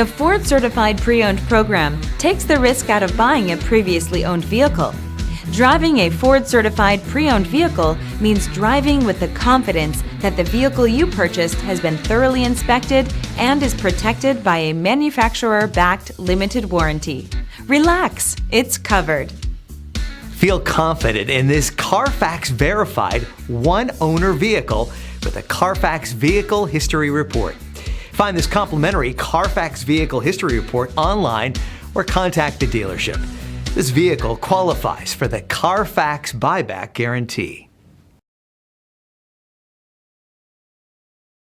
The Ford Certified Pre-Owned program takes the risk out of buying a previously owned vehicle. Driving a Ford Certified Pre-Owned vehicle means driving with the confidence that the vehicle you purchased has been thoroughly inspected and is protected by a manufacturer-backed limited warranty. Relax, it's covered. Feel confident in this Carfax-verified one-owner vehicle with a Carfax Vehicle History Report. Find this complimentary Carfax Vehicle History Report online or contact the dealership. This vehicle qualifies for the Carfax Buyback Guarantee.